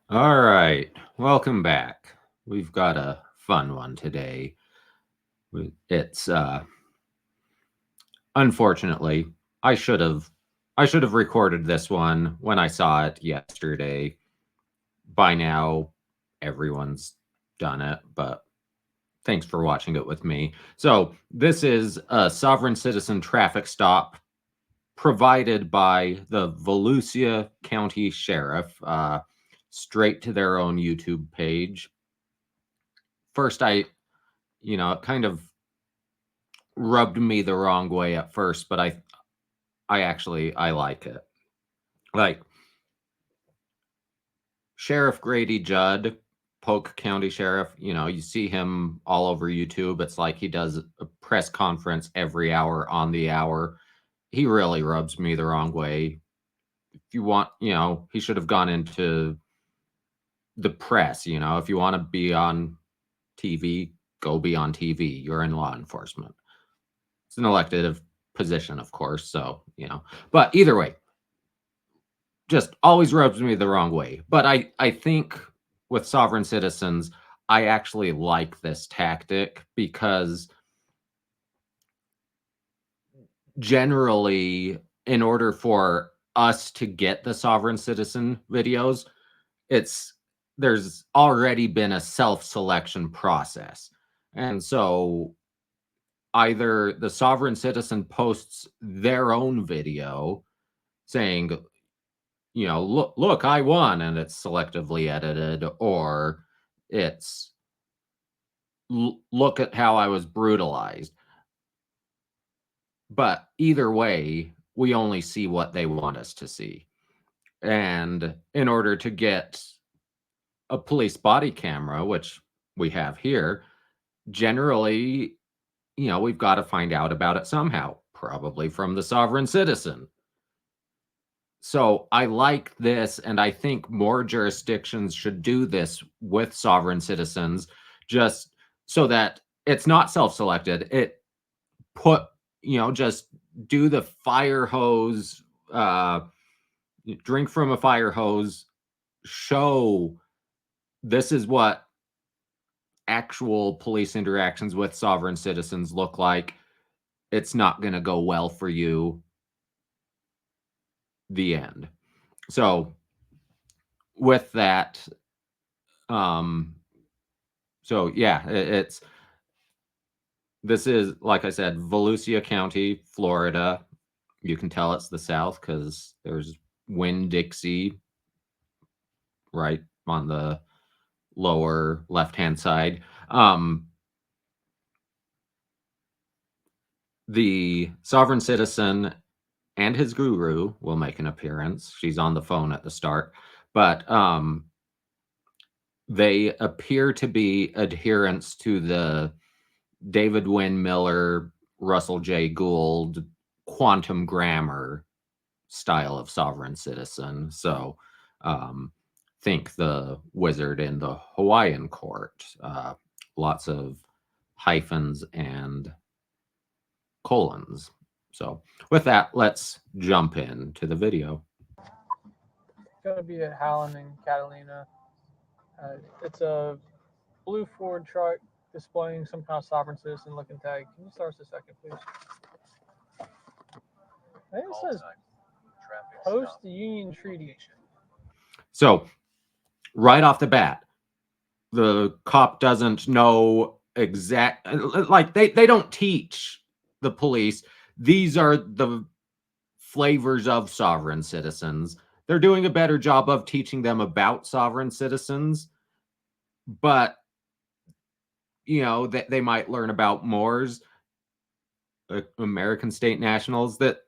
All right, welcome back. We've got a fun one today. It's unfortunately I should have recorded this one when I saw it yesterday. By now everyone's done it, but thanks for watching it with me. So, this is a sovereign citizen traffic stop provided by the Volusia County Sheriff, straight to their own YouTube page. First, it kind of rubbed me the wrong way at first, but I like it. Like Sheriff Grady Judd, Polk County Sheriff, you see him all over YouTube. It's like he does a press conference every hour on the hour. He really rubs me the wrong way. If you want, he should have gone into the press. If you want to be on TV, go be on TV. You're in law enforcement. It's an elected position, of course. So, but either way, just always rubs me the wrong way. But I think with sovereign citizens, I actually like this tactic because generally, in order for us to get the sovereign citizen videos, it's there's already been a self-selection process. And so either the sovereign citizen posts their own video saying, look, I won, and it's selectively edited, or it's look at how I was brutalized. But either way, we only see what they want us to see. And in order to get a police body camera, which we have here, generally, we've got to find out about it somehow, probably from the sovereign citizen. So I like this, and I think more jurisdictions should do this with sovereign citizens, just so that it's not self-selected. It just do the fire hose, drink from a fire hose, show this is what actual police interactions with sovereign citizens look like. It's not going to go well for you. The end. So with that, so yeah, this is, like I said, Volusia County, Florida. You can tell it's the South because there's Winn-Dixie right on the lower left-hand side. The sovereign citizen and his guru will make an appearance. She's on the phone at the start, but they appear to be adherents to the David Wynn Miller, Russell J. Gould quantum grammar style of sovereign citizen. So think the wizard in the Hawaiian court. Lots of hyphens and colons. So with that, let's jump into the video. It's going to be at Howland and Catalina. It's a blue Ford truck displaying some kind of sovereign citizen looking tag. Can you start us a second, please? I think it says post the Union Treaty. So right off the bat, the cop doesn't know exact, like they don't teach the police. These are the flavors of sovereign citizens. They're doing a better job of teaching them about sovereign citizens, but they might learn about Moors, American state nationals, that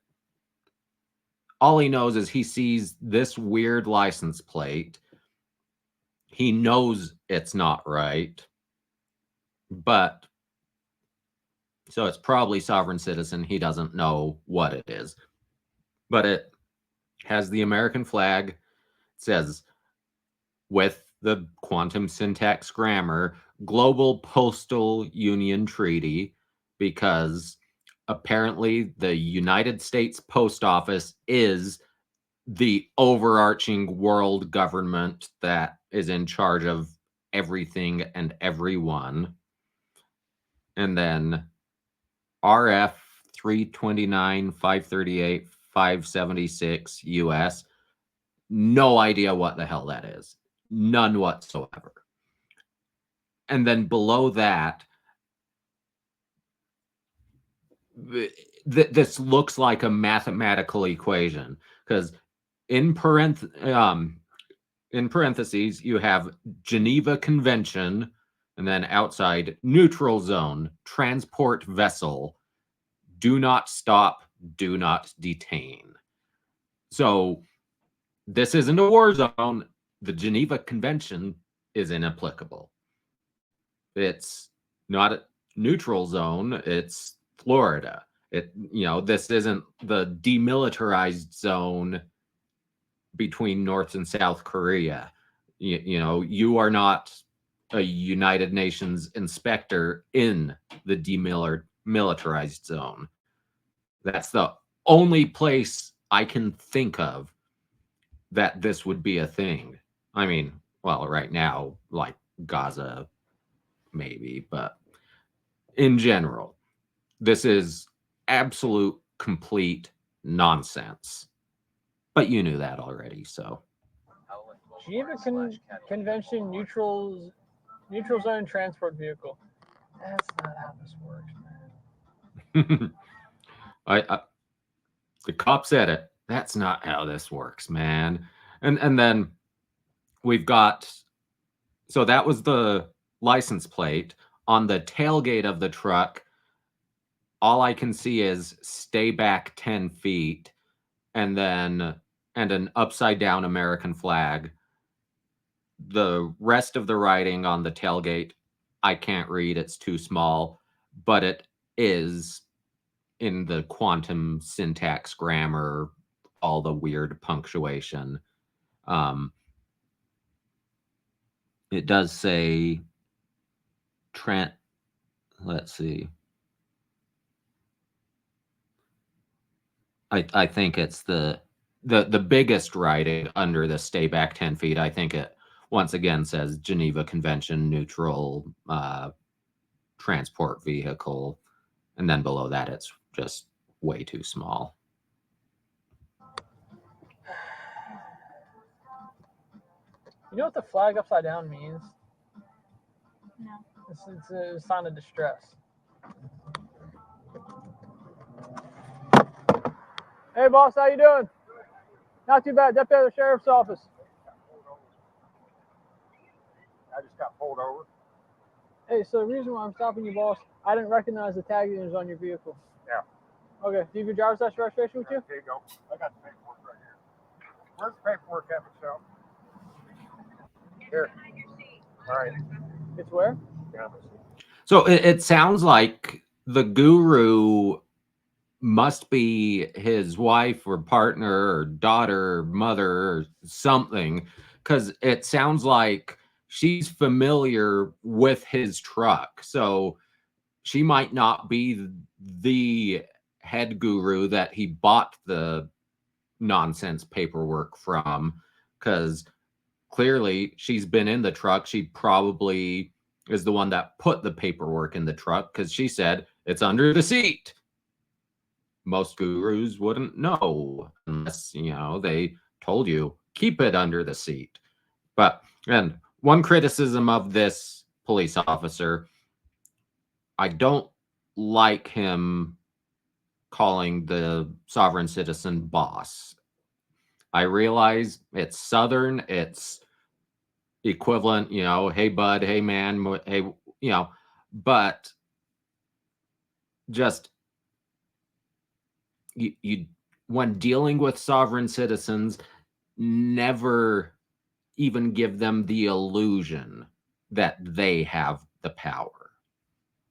all he knows is he sees this weird license plate. He knows it's not right, but so it's probably sovereign citizen. He doesn't know what it is, but it has the American flag. It says, with the quantum syntax grammar, Global Postal Union Treaty, because apparently the United States Post Office is the overarching world government that is in charge of everything and everyone. And then RF 329, 538, 576 US. No idea what the hell that is. None whatsoever. And then below that, this looks like a mathematical equation, because in parentheses, you have Geneva Convention, and then outside, neutral zone, transport vessel, do not stop, do not detain. So this isn't a war zone. The Geneva Convention is inapplicable. It's not a neutral zone. It's Florida. This isn't the demilitarized zone between North and South Korea. You are not a United Nations inspector in the demilitarized zone. That's the only place I can think of that this would be a thing. I mean, well, right now, like Gaza, maybe, but in general, this is absolute, complete nonsense. But you knew that already, so. Geneva Convention neutral zone transport vehicle. That's not how this works, man. The cop said it. That's not how this works, man. And then we've got, so that was the license plate. On the tailgate of the truck, all I can see is stay back 10 feet and an upside down American flag. The rest of the writing on the tailgate, I can't read. It's too small, but it is in the quantum syntax grammar, all the weird punctuation. It does say let's see. I think it's the biggest writing under the stay back 10 feet. I think it once again says Geneva Convention neutral transport vehicle. And then below that, it's just way too small. You know what the flag upside down means? No. It's a sign of distress. Hey, boss, how you doing? Not too bad. Deputy of the Sheriff's Office. I just got pulled over. Hey, so the reason why I'm stopping you, boss, I didn't recognize the tag that was on your vehicle. Yeah. Okay. Do you have your driver's license registration with you? Here you go. I got the paperwork right here. Where's the paperwork at, Michelle? Here. All right. It's where? Yeah. So it sounds like the guru must be his wife or partner or daughter or mother or something, because it sounds like she's familiar with his truck. So she might not be the head guru that he bought the nonsense paperwork from, because clearly she's been in the truck. She probably is the one that put the paperwork in the truck, because she said it's under the seat. Most gurus wouldn't know unless, they told you, keep it under the seat. And one criticism of this police officer, I don't like him calling the sovereign citizen boss. I realize it's Southern, it's equivalent, hey bud, hey man, hey, but just you when dealing with sovereign citizens, never even give them the illusion that they have the power.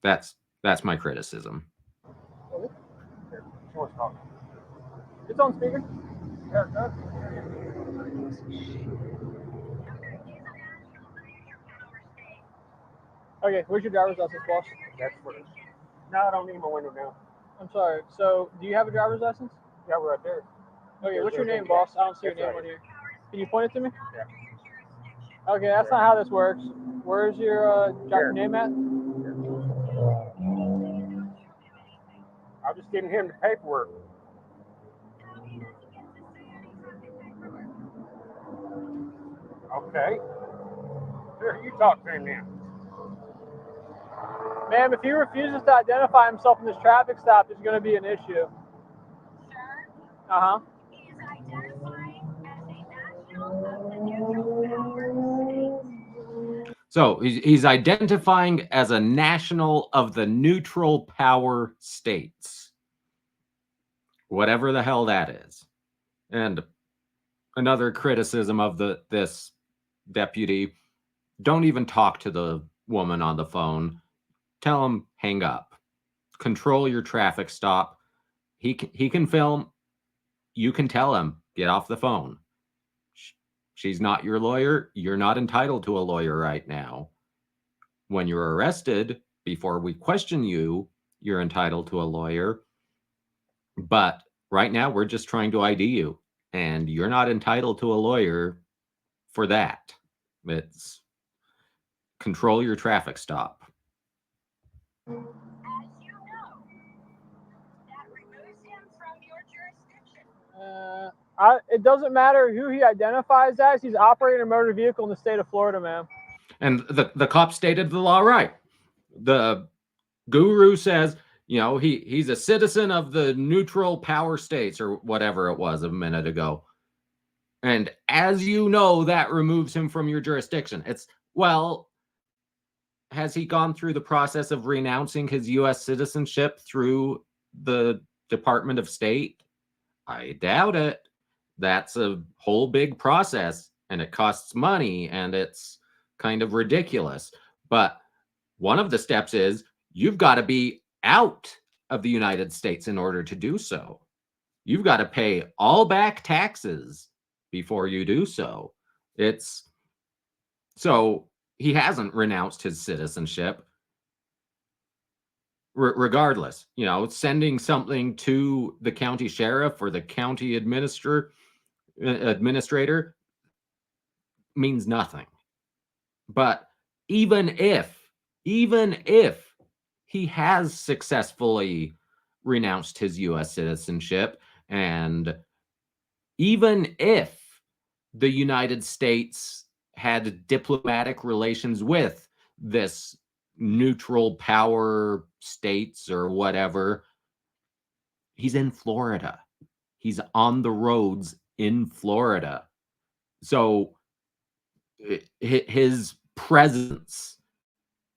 That's my criticism. Here. She wants to talk. It's on speaker. Yeah, Okay, where's your driver's license, boss? that's what it is. No, I don't need my window down. I'm sorry. So, do you have a driver's license? Yeah, we're right there. Okay, what's your name, boss? I don't see your name on here. Can you point it to me? Okay, that's not how this works. Where's your your name at? I'm just giving him the paperwork. Okay. Here, you talk to him now. Ma'am, if he refuses to identify himself in this traffic stop, there's going to be an issue. Sir, Uh-huh. he is identifying as a national of the neutral power. So he's identifying as a national of the neutral power states, whatever the hell that is. And another criticism of this deputy: don't even talk to the woman on the phone. Tell him hang up. Control your traffic stop. He can film. You can tell him get off the phone. She's not your lawyer. You're not entitled to a lawyer right now. When you're arrested, before we question you, you're entitled to a lawyer. But right now, we're just trying to ID you, and you're not entitled to a lawyer for that. It's control your traffic stop. As you know, that removes him from your jurisdiction. It doesn't matter who he identifies as. He's operating a motor vehicle in the state of Florida, ma'am. And the cop stated the law right. The guru says, you know, he's a citizen of the neutral power states, or whatever it was a minute ago. And as you know, that removes him from your jurisdiction. It's, well, has he gone through the process of renouncing his US citizenship through the Department of State? I doubt it. That's a whole big process, and it costs money, and it's kind of ridiculous. But one of the steps is you've got to be out of the United States in order to do so. You've got to pay all back taxes before you do so. So he hasn't renounced his citizenship. Regardless, you know, sending something to the county sheriff or the county administrator means nothing. But even if he has successfully renounced his US citizenship, and even if the United States had diplomatic relations with this neutral power states or whatever, he's in Florida. He's on the roads in Florida. So his presence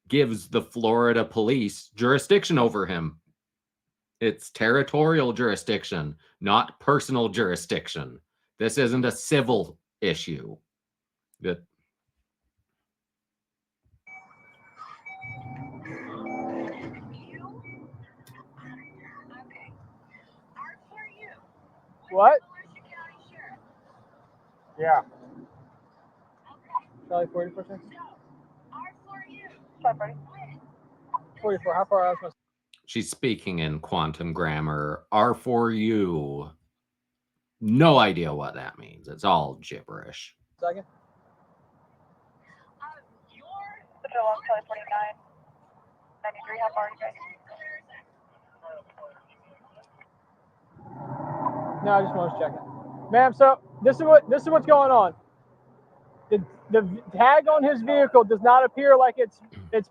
gives the Florida police jurisdiction over him. It's territorial jurisdiction, not personal jurisdiction. This isn't a civil issue. That What? Yeah. Charlie, 40%? 44. How far out was she's speaking in quantum grammar. R4U. No idea what that means. It's all gibberish. my second? Along Charlie 49, 93, how far are you guys? No, I just want to check it. Ma'am, so this is what's going on. The tag on his vehicle does not appear like it's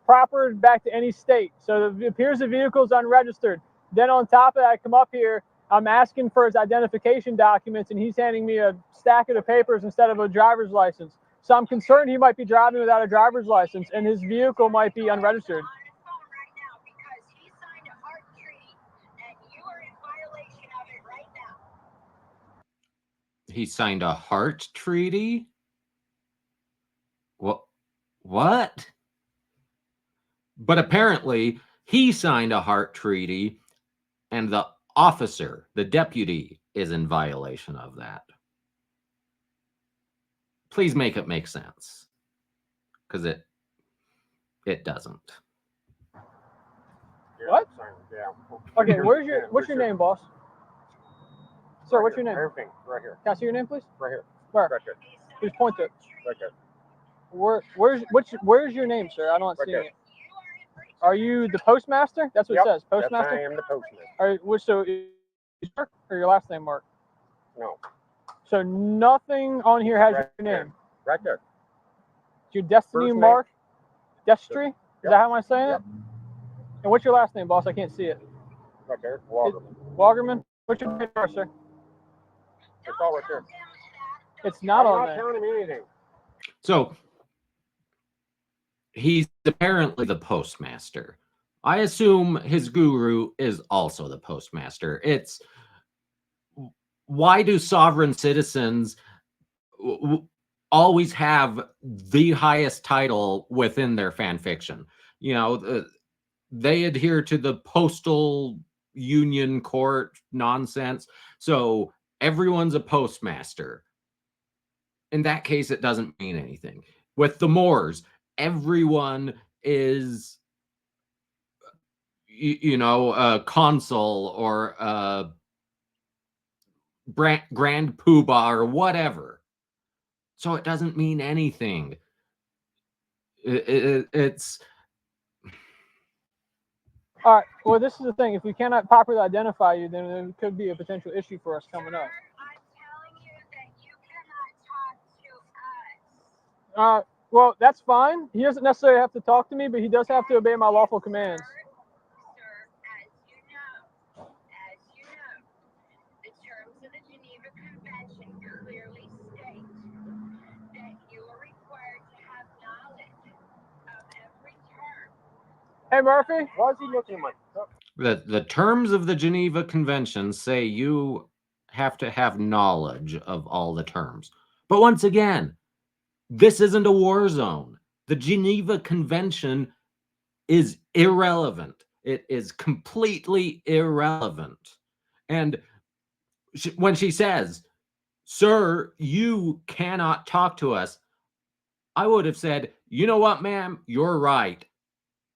proper back to any state. So it appears the vehicle is unregistered. Then on top of that, I come up here, I'm asking for his identification documents, and he's handing me a stack of the papers instead of a driver's license. So I'm concerned he might be driving without a driver's license, and his vehicle might be unregistered. He signed a heart treaty? What? But apparently, he signed a heart treaty, and the officer, the deputy, is in violation of that. Please make it make sense, because it doesn't. What? Yeah. Okay, what's your name, boss? Sir, Right what's here. your name? Everything, right here. Can I see your name, please? Right here. Where? Right there. Please point to it. Right there. Where's your name, sir? I'm not Right seeing there. it. Are you the postmaster? That's what Yep, it says. Yes, Postmaster. I am the postman. So is Mark or your last name Mark? No. So nothing on here has Right your there. name. Right there. Your Destiny First name. Mark? Destry? Is Yep. that how I'm saying Yep. it? And what's your last name, boss? I can't see it. Right there. Waterman. Wagerman? What's your name, sir? It's all right there. It's not I'm on not there. telling him anything. So he's apparently the postmaster. I assume his guru is also the postmaster. It's why do sovereign citizens always have the highest title within their fan fiction? You know, they adhere to the postal union court nonsense. So everyone's a postmaster. In that case, it doesn't mean anything. With the Moors, everyone is, you know, a consul or a grand poobah or whatever. So it doesn't mean anything. It's All right. Well, this is the thing. If we cannot properly identify you, then there could be a potential issue for us coming up. I'm telling you that you cannot talk to us. Well, that's fine. He doesn't necessarily have to talk to me, but he does have to obey my lawful commands. Sir, as you know, the terms of the Geneva Convention clearly state that you are required to have knowledge of every term. Hey, Murphy. Why is he looking at my cup? the terms of the Geneva Convention say you have to have knowledge of all the terms. But once again, this isn't a war zone. The Geneva Convention is irrelevant. It is completely irrelevant. And when she says, "Sir, you cannot talk to us," I would have said, "You know what, ma'am? You're right.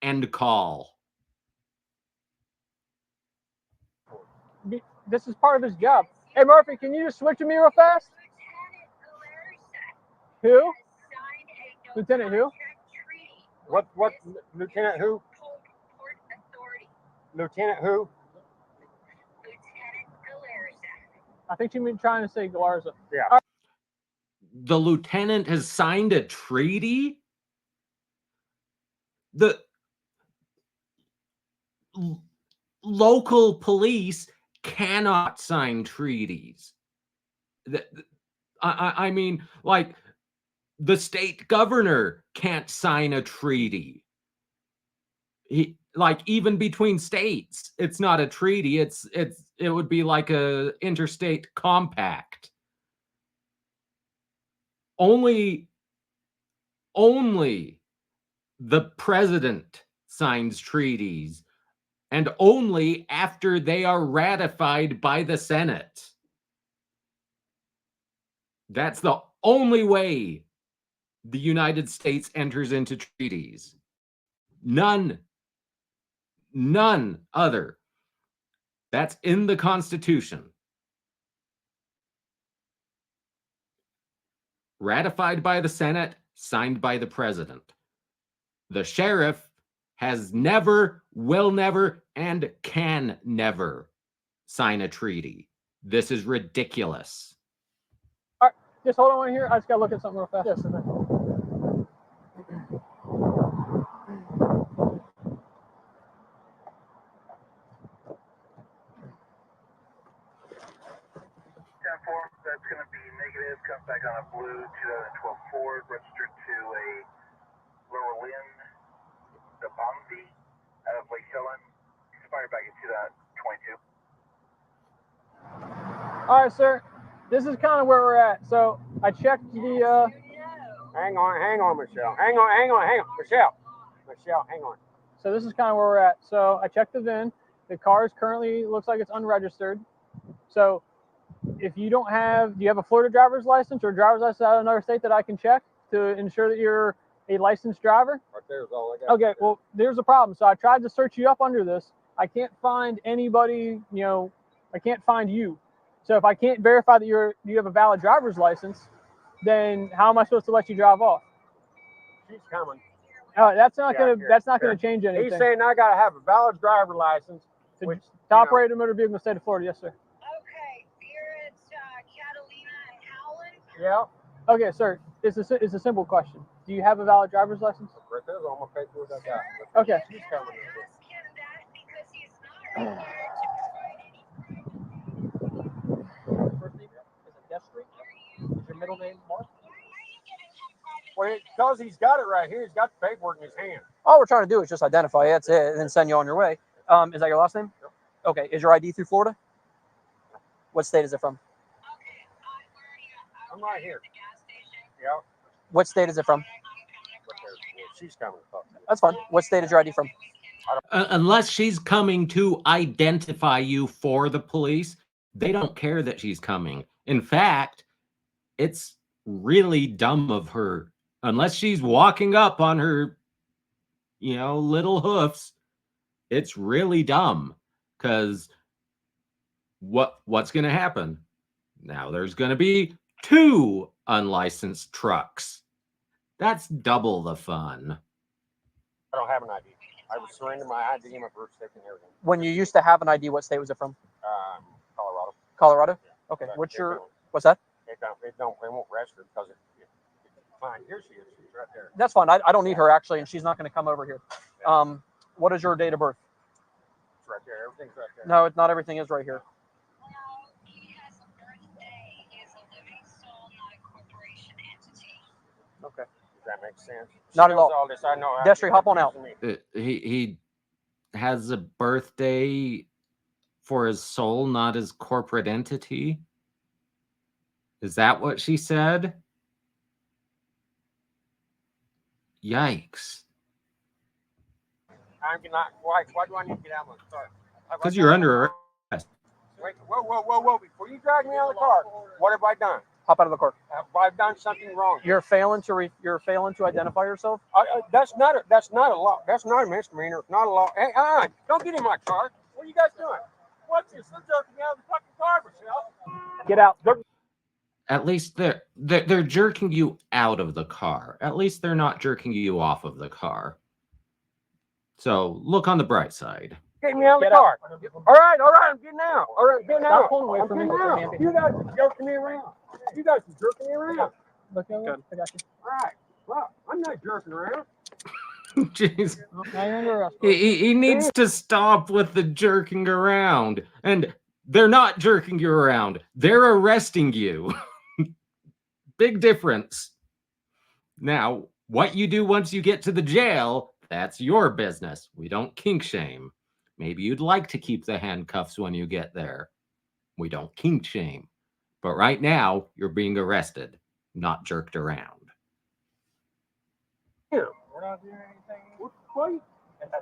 End call." This is part of his job. Hey, Murphy, can you just switch with me real fast? Who? Lieutenant who? What? Lieutenant who? Lieutenant who? I think you mean trying to say Galarza. Yeah. The lieutenant has signed a treaty. The local police cannot sign treaties. I mean, like, the state governor can't sign a treaty. Like, even between states, it's not a treaty. It would be like a interstate compact. Only the president signs treaties, and only after they are ratified by the Senate. That's the only way the United States enters into treaties. None other. That's in the Constitution. Ratified by the Senate, signed by the president. The sheriff has never, will never, and can never sign a treaty. This is ridiculous. All right, just hold on right here. I just gotta look at something real fast. Yes, sir. That's going to be negative. Comes back on a blue 2012 Ford, registered to a Lower Lynn, the Bombay out of Lake Helen. Expired back in 2022. All right, sir. This is kind of where we're at. So I checked the. Hang on, Michelle. Hang on. Michelle, hang on. So this is kind of where we're at. So I checked the VIN. The car is currently looks like it's unregistered. So if you don't have, do you have a Florida driver's license or a driver's license out of another state that I can check to ensure that you're a licensed driver? Right there's all I got. Okay, well, there's a problem. So I tried to search you up under this. I can't find anybody, I can't find you. So if I can't verify that you have a valid driver's license, then how am I supposed to let you drive off? She's coming. That's not Yeah, gonna change anything. He's saying I gotta have a valid driver license, to, which to operate a motor vehicle in the state of Florida, yes, sir. Okay, you're at Catalina and Howland? Yeah. Okay, sir. It's a simple question. Do you have a valid driver's license? Right there's all my paperwork I got. Okay. She's coming. Ask him that because he's not required to provide any. First name is it Destry? Is your middle name Mark? Well, because he's got it right here, he's got the paperwork in his hand. All we're trying to do is just identify it, that's it, and then send you on your way. Is that your last name? Yep. Okay. Is your ID through Florida? What state is it from? Okay, where are you? I'm right here. The gas station? Yeah. What state is it from? She's coming. That's fine. What state is your ID from? Unless she's coming to identify you for the police, they don't care that she's coming. In fact, it's really dumb of her. Unless she's walking up on her, little hoofs, it's really dumb. Because what's going to happen? Now there's going to be 2 unlicensed trucks. That's double the fun. I don't have an ID. I was surrendering my ID and my birth certificate and everything. When you used to have an ID, what state was it from? Colorado. Colorado? Okay. But What's it your, don't- what's that? It won't register because fine. Here she is. She's right there. That's fine. I don't need her actually, and she's not going to come over here. What is your date of birth? It's right there. Everything's right there. No, not everything is right here. Well, he has a birthday. He is a living soul, not a corporation entity. Okay. Does that make sense? Not She at knows all. This. I know. Destry, hop on out. He has a birthday for his soul, not his corporate entity. Is that what she said? Yikes. I'm not. Why do I need to get out of my car? Because you're under arrest. Wait, whoa. Before you drag me out of the car, what have I done? Hop out of the car. Have I done something wrong? You're failing to identify yourself. That's not a law. That's not a misdemeanor. It's not a law. Hey, don't get in my car. What are you guys doing? What's this? They're jerking me out of the fucking car, Michelle. Get out. At least they're jerking you out of the car. At least they're not jerking you off of the car. So look on the bright side. Get me out of the Get car. All right, I'm getting out. All right, getting Stop out. pulling away I'm from me. getting out. You guys are jerking me around. You guys are jerking me around. Look over. I got you. All right. Well, I'm not jerking around. Jeez. Now you're under arrest. He needs to stop with the jerking around. And they're not jerking you around. They're arresting you. Big difference. Now, what you do once you get to the jail, that's your business. We don't kink shame. Maybe you'd like to keep the handcuffs when you get there. We don't kink shame. But right now, you're being arrested, not jerked around. We're not doing anything. What?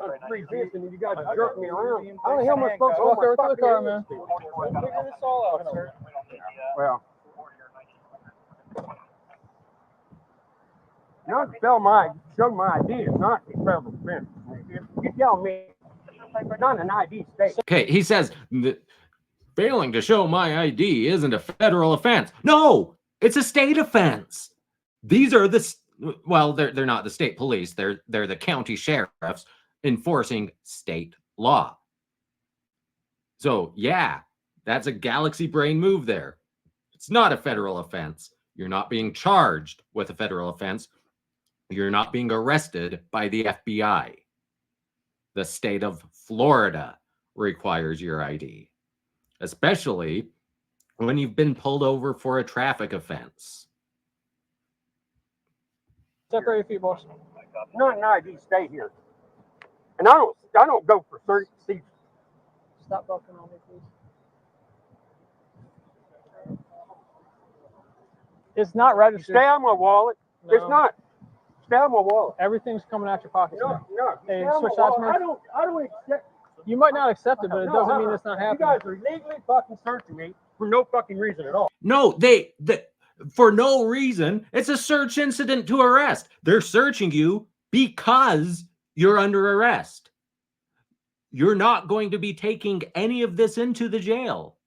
I'm resisting. You guys are jerking me around. How the hell am I supposed to Walk hold over my to the fucking car, hands? man. We'll figure this all out, sir. Well, not spell show my ID is not a federal offense. You tell me, not an ID state. Okay, he says, failing to show my ID isn't a federal offense. No, it's a state offense. These are they're not the state police. They're the county sheriffs enforcing state law. So yeah, that's a galaxy brain move there. It's not a federal offense. You're not being charged with a federal offense. You're not being arrested by the FBI. The state of Florida requires your ID, especially when you've been pulled over for a traffic offense. Separate your feet, boss. Not an ID state here. And I don't go for certain seats. Stop bucking on me, please. It's not registered. Stay out of my wallet. No. It's not. Stay out of my wallet. Everything's coming out your pockets now. No. Hey, Stay out of switch my sides, wallet. man. I don't accept. You might not accept it, but it doesn't mean it's not You happening. guys are legally fucking searching me for no fucking reason at all. No, they for no reason. It's a search incident to arrest. They're searching you because you're under arrest. You're not going to be taking any of this into the jail.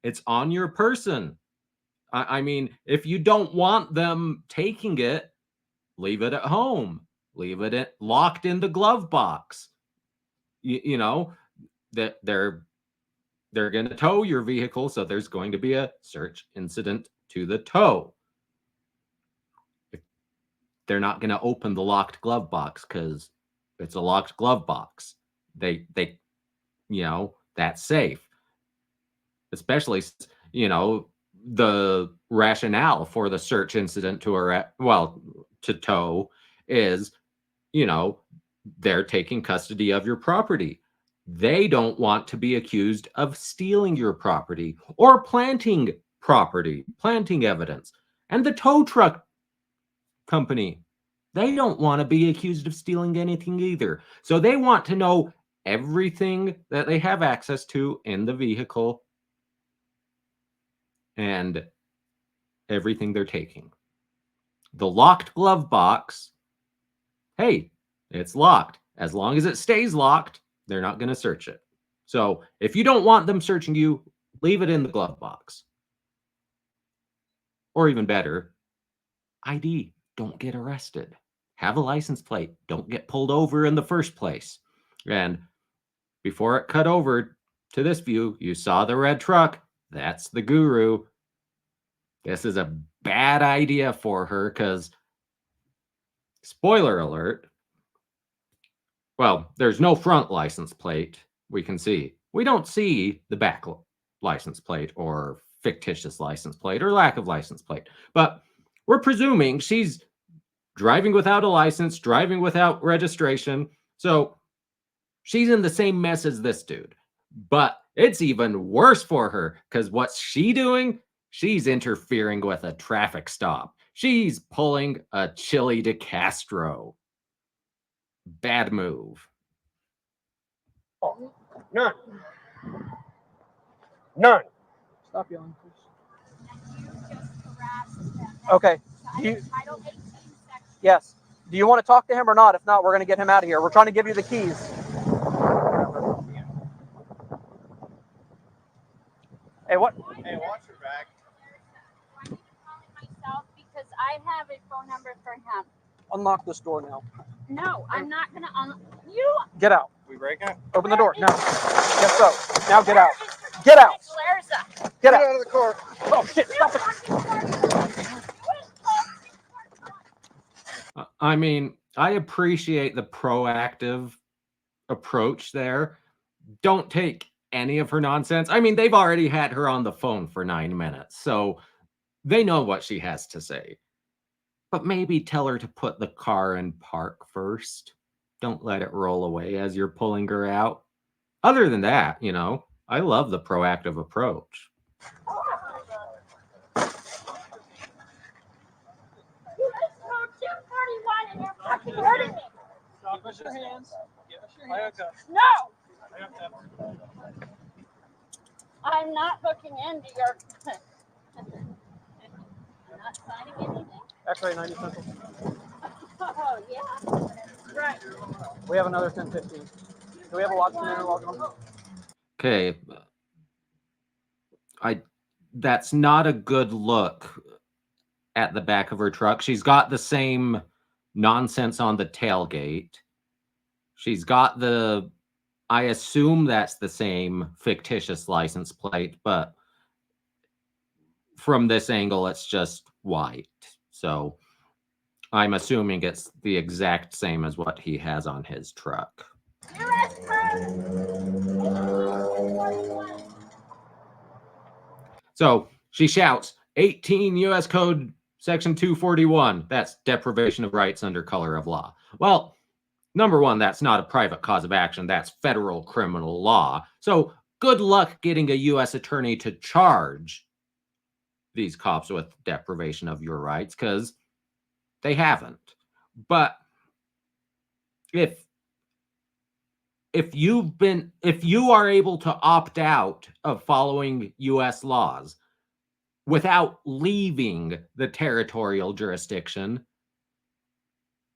It's on your person. I mean, if you don't want them taking it, leave it at home. Leave it locked in the glove box. You know that they're going to tow your vehicle, so there's going to be a search incident to the tow. They're not going to open the locked glove box because it's a locked glove box. They that's safe. Especially, the rationale for the search incident to tow is, they're taking custody of your property. They don't want to be accused of stealing your property or planting evidence. And the tow truck company, they don't want to be accused of stealing anything either. So they want to know everything that they have access to in the vehicle and everything they're taking. The locked glove box, hey, it's locked. As long as it stays locked, they're not going to search it. So if you don't want them searching you, leave it in the glove box. Or even better, ID, don't get arrested. Have a license plate. Don't get pulled over in the first place. And before it cut over to this view, you saw the red truck. That's the guru. This is a bad idea for her because, spoiler alert, well, there's no front license plate we can see. We don't see the back license plate or fictitious license plate or lack of license plate. But we're presuming she's driving without a license, driving without registration. So she's in the same mess as this dude. But it's even worse for her because what's she doing? She's interfering with a traffic stop. She's pulling a Chili de Castro. Bad move. Oh, none. None. Stop yelling, please. You just harassed him. Okay. Title 18 section. Yes. Do you want to talk to him or not? If not, we're going to get him out of here. We're trying to give you the keys. Hey, what? Hey, watch your back. I need to call him myself because I have a phone number for him. Unlock this door now. No, I'm not going to you. Get out. We break it? Open the door. No. Yes, so. Now get out. Get out. Larza. Get out. Out of the car. Oh, shit. Stop it. I mean, I appreciate the proactive approach there. Don't take any of her nonsense. I mean, they've already had her on the phone for 9 minutes, so they know what she has to say. But maybe tell her to put the car in park first. Don't let it roll away as you're pulling her out. Other than that, I love the proactive approach. And you're fucking hurting me. Give us your hands. Give us your hands. No. I'm not hooking into your. I'm not signing anything. X-ray 90 Central. Oh yeah. Right. We have another 1015. Do we have a watchman in or log on? Okay. That's not a good look at the back of her truck. She's got the same nonsense on the tailgate. She's got I assume that's the same fictitious license plate, but from this angle, it's just white. So I'm assuming it's the exact same as what he has on his truck. So she shouts, 18 U.S. Code Section 241. That's deprivation of rights under color of law. Well, number one, that's not a private cause of action. That's federal criminal law. So good luck getting a U.S. attorney to charge these cops with deprivation of your rights because they haven't. But if you are able to opt out of following U.S. laws without leaving the territorial jurisdiction,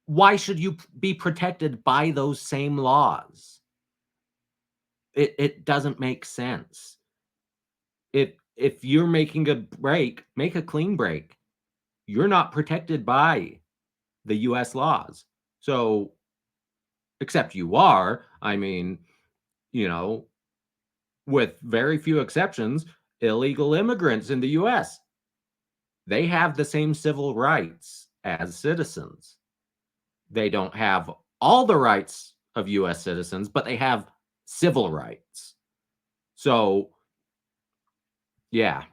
why should you be protected by those same laws? It doesn't make sense. if you're making a break, make a clean break. You're not protected by the US laws. So, except you are, I mean, you know, with very few exceptions, illegal immigrants in the US, they have the same civil rights as citizens. They don't have all the rights of US citizens, but they have civil rights. So, yeah.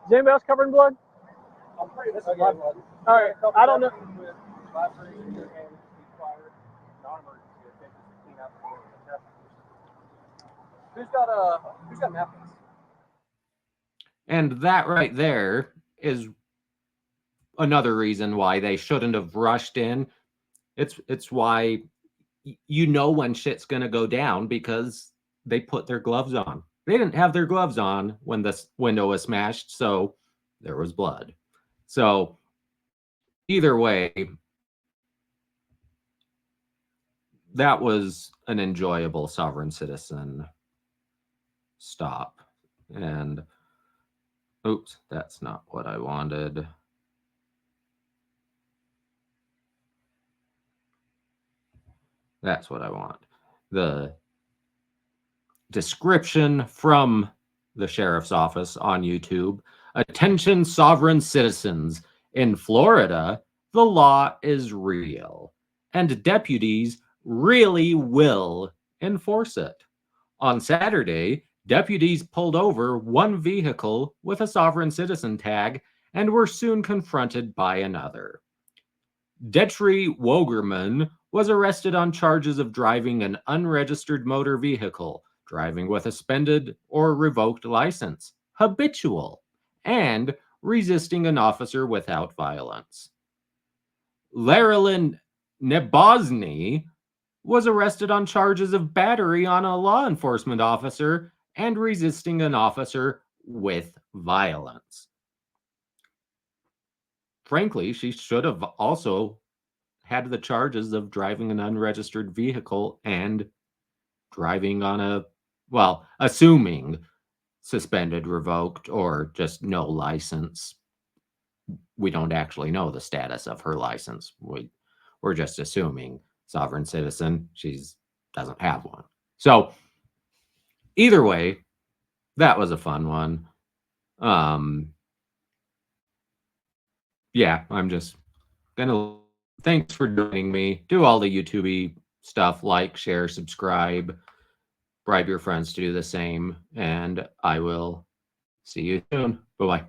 Is anybody else covered in blood? I'm pretty. This is Okay. my blood. All right. I don't know. Who's got napkins? And that right there is another reason why they shouldn't have rushed in. It's why you know when shit's gonna go down, because they put their gloves on. They didn't have their gloves on when this window was smashed, so there was blood. So either way, that was an enjoyable sovereign citizen stop. And oops, that's not what I wanted. That's what I want. The description from the sheriff's office on YouTube. Attention, sovereign citizens. In Florida, the law is real, and deputies really will enforce it. On Saturday, deputies pulled over one vehicle with a sovereign citizen tag and were soon confronted by another. Detri Wogerman was arrested on charges of driving an unregistered motor vehicle, driving with a suspended or revoked license, habitual, and resisting an officer without violence. Larilyn Nebozny was arrested on charges of battery on a law enforcement officer and resisting an officer with violence. Frankly, she should have also had the charges of driving an unregistered vehicle and driving on a, well, assuming suspended, revoked, or just no license. We don't actually know the status of her license. We're just assuming sovereign citizen. She doesn't have one. So either way, that was a fun one. Yeah, I'm just gonna, thanks for joining me. Do all the YouTube stuff, like, share, subscribe, bribe your friends to do the same, and I will see you soon. Bye-bye.